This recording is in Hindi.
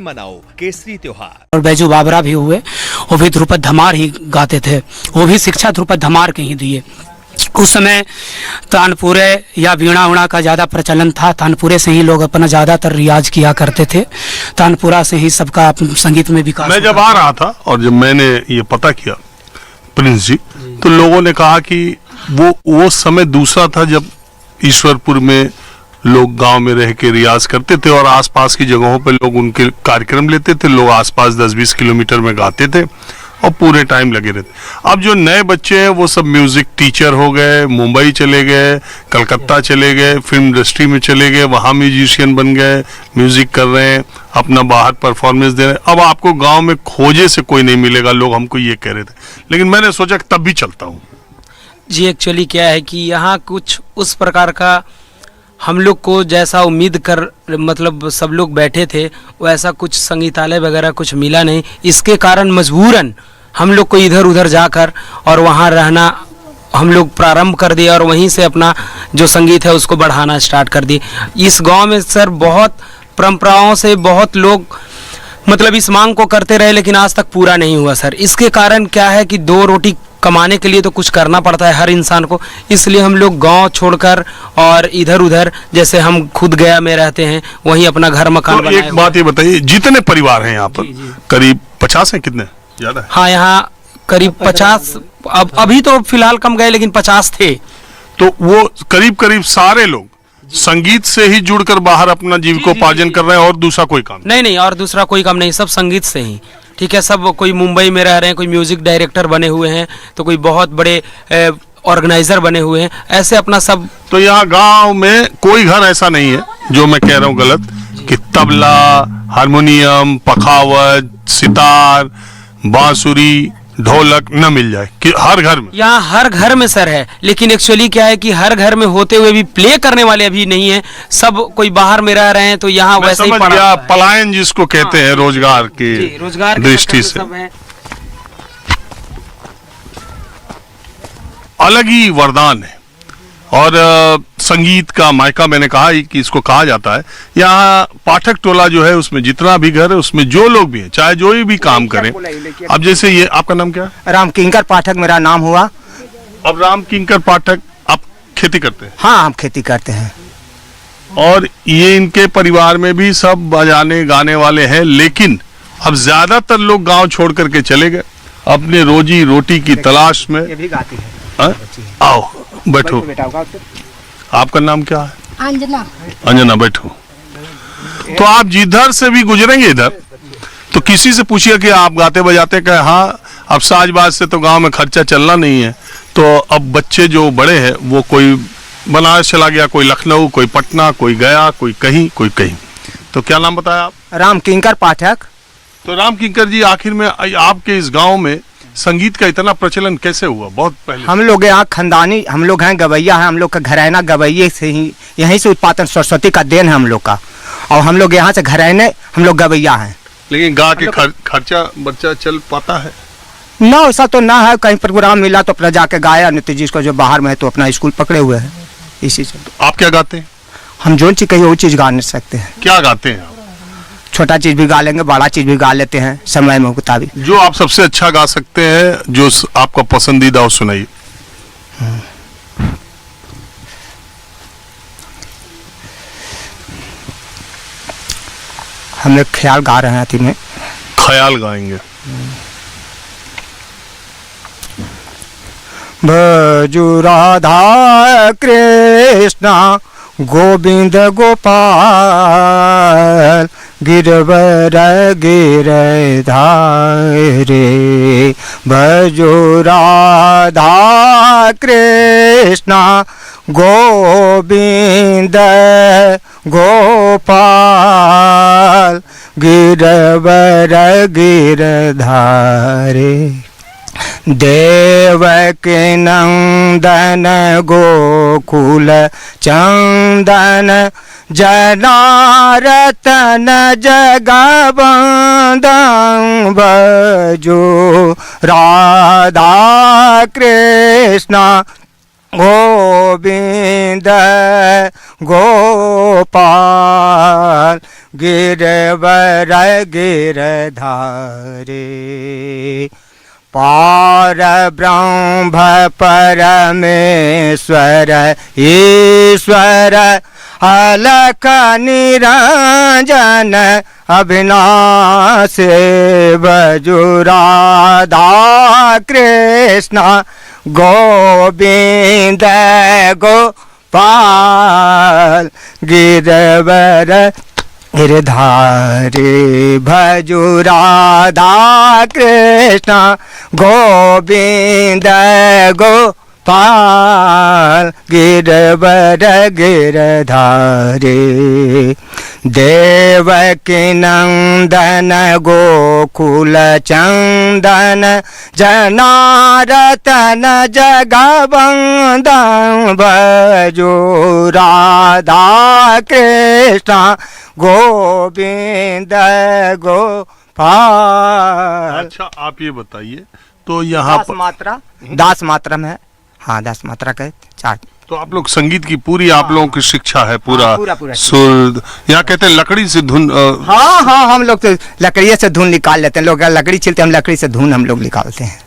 मनाओ केसरी त्योहार। और बैजू बाबरा भी हुए, वो भी ध्रुपद धमार ही गाते थे, वो भी शिक्षा ध्रुपद धमार के ही दिए। उस समय तानपुरे या वीणा उणा का ज़्यादा प्रचलन था, तानपुरे से ही लोग अपना ज़्यादातर रियाज किया करते थे, तानपुरा से ही सबका संगीत में विकास। मैं जब आ रहा था और जब मैंने ये पता किया प्रिंस जी, तो लोगों ने कहा कि वो समय दूसरा था जब ईश्वरपुर में लोग गांव में रह के रियाज करते थे और आसपास की जगहों पे लोग उनके कार्यक्रम लेते थे, लोग आसपास 10-20 किलोमीटर में गाते थे और पूरे टाइम लगे रहते। अब जो नए बच्चे हैं वो सब म्यूजिक टीचर हो गए, मुंबई चले गए, कलकत्ता चले गए, फिल्म इंडस्ट्री में चले गए, वहाँ म्यूजिशियन बन गए, म्यूजिक कर रहे हैं, अपना बाहर परफॉर्मेंस दे रहे हैं। अब आपको गाँव में खोजे से कोई नहीं मिलेगा, लोग हमको ये कह रहे थे, लेकिन मैंने सोचा कि तब भी चलता हूँ। जी एक्चुअली क्या है कि यहाँ कुछ उस प्रकार का हम लोग को जैसा उम्मीद कर मतलब सब लोग बैठे थे वैसा कुछ संगीतालय वगैरह कुछ मिला नहीं। इसके कारण मजबूरन हम लोग को इधर उधर जाकर और वहाँ रहना हम लोग प्रारंभ कर दिए और वहीं से अपना जो संगीत है उसको बढ़ाना स्टार्ट कर दिए। इस गांव में सर बहुत परंपराओं से बहुत लोग मतलब इस मांग को करते रहे लेकिन आज तक पूरा नहीं हुआ सर। इसके कारण क्या है कि दो रोटी कमाने के लिए तो कुछ करना पड़ता है हर इंसान को, इसलिए हम लोग गांव छोड़कर और इधर उधर जैसे हम खुद गया में रहते हैं वहीं अपना घर मकान तो एक बात ये बताइए, जितने परिवार हैं यहाँ पर करीब 50 हैं, कितने ज्यादा है? हाँ यहाँ करीब 50, अब अभी तो फिलहाल कम गए लेकिन 50 थे। तो वो करीब सारे लोग संगीत से ही जुड़कर बाहर अपना जीविकोपार्जन कर रहे हैं और दूसरा कोई काम नहीं और दूसरा कोई काम नहीं, सब संगीत से ही। ठीक है, सब कोई मुंबई में रह रहे हैं, कोई म्यूजिक डायरेक्टर बने हुए हैं, तो कोई बहुत बड़े ऑर्गेनाइजर बने हुए हैं, ऐसे अपना सब। तो यहाँ गांव में कोई घर ऐसा नहीं है जो मैं कह रहा हूँ गलत कि तबला, हारमोनियम, पखावत, सितार, बांसुरी, ढोलक न मिल जाए कि हर घर में। यहाँ हर घर में सर है, लेकिन एक्चुअली क्या है कि हर घर में होते हुए भी प्ले करने वाले अभी नहीं है, सब कोई बाहर में रह रहे हैं, तो यहाँ वैसे ही पलायन जिसको कहते हैं रोजगार की दृष्टि से अलग ही वरदान है। और संगीत का मायका मैंने कहा कि इसको कहा जाता है। यहाँ पाठक टोला जो है उसमें जितना भी घर है उसमें जो लोग भी हैं, चाहे जो भी काम करें। अब जैसे ये आपका नाम क्या है? राम किंकर पाठक मेरा नाम हुआ। अब राम किंकर पाठक आप खेती करते हैं? हाँ, हम खेती करते हैं। और ये इनके परिवार में भी सब बजाने गाने वाले हैं, लेकिन अब ज्यादातर लोग गांव छोड़ करके चले गए अपने रोजी रोटी की तलाश में। ये भी गाती है। आओ बैठो। आपका नाम क्या है? अंजना। अंजना बैठो। तो आप जिधर से भी गुजरेंगे इधर तो किसी से पूछिए कि आप गाते बजाते कहे हाँ। अब साजबाज से तो गांव में खर्चा चलना नहीं है, तो अब बच्चे जो बड़े हैं वो कोई बनारस चला गया, कोई लखनऊ, कोई पटना, कोई गया, कोई कहीं। तो क्या नाम बताया आप? राम किंकर पाठक। तो राम किंकर जी, आखिर में आपके इस गाँव में संगीत का इतना प्रचलन कैसे हुआ? बहुत पहले हम लोग यहाँ खानदानी हम लोग हैं, गवैया हैं, हम लोग का घराना गवैये से ही यहीं से उत्पादन, सरस्वती का देन है हम लोग का, और हम लोग यहाँ से घराने हम लोग गवैया हैं। लेकिन गा के खर्चा बच्चा चल पाता है ना? ऐसा तो ना है, कहीं प्रोग्राम मिला तो अपना जाके गाया, नहीं तो जिसको जो बाहर में है तो अपना स्कूल पकड़े हुए हैं इसी से। आप क्या गाते हैं? हम जो चीज कहिए वो चीज गा नहीं सकते हैं। क्या गाते हैं आप? छोटा चीज भी गा लेंगे, बड़ा चीज भी गा लेते हैं समय में मुताबिक। जो आप सबसे अच्छा गा सकते हैं, जो आपका पसंदीदा हो, सुनाइए। हम एक ख्याल गा रहे हैं, अति में ख्याल गाएंगे। भजु राधा कृष्णा गोविंद गोपाल गिरवर गिरधारे, भजो राधा कृष्णा गोविंद गोपाल गिरवर गिरधारे, देवकी नंदन गोकुल चंदन जनारतन जगवंदन, भजो राधा कृष्णा गोविंद गोपाल गिरवर गिरधारे पार ब्रह्म परमेश्वर ईश्वर अलख निरंजन अविनाशी वजुराधा कृष्ण गोविंद गोपाल गिरवर गिरधारी भजु राधा कृष्ण गोविंद गोपाल गिरवर गिरधारी देवकी नंदन गोकुल चंदन जनारतन जगवंदन भजो राधा कृष्ण गोविंद गोपाल। अच्छा, आप ये बताइए, तो यहाँ दास मात्रा में है। हाँ, 10 मात्रा का 4। तो आप लोग संगीत की पूरी आप लोगों की शिक्षा है, पूरा पूरा सुर, यहाँ कहते हैं लकड़ी से धुन। हाँ, हम लोग तो लकड़ी से धुन निकाल लेते हैं। लोग लकड़ी छिलते हैं, हम लकड़ी से धुन हम लोग निकालते हैं।